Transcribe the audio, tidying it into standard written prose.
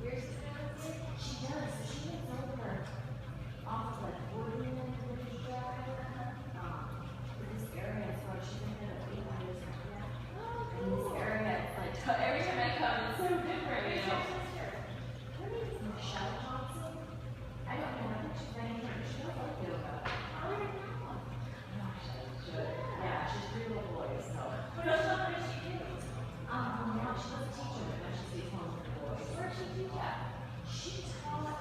She does. So she lives over off of like Woodland Ridge Drive. This area, so she's been there like 8 years now. And this area, it's like every time I come, it's so different, you know. Her name is Michelle Johnson. I don't know. I think she's running her. She does like yoga. Oh, I know. Gosh, that's good. Yeah, she's 3 little boys, so. What does she do? Now she was a teacher, but now she stays home with the boys. Where did she teach at? She taught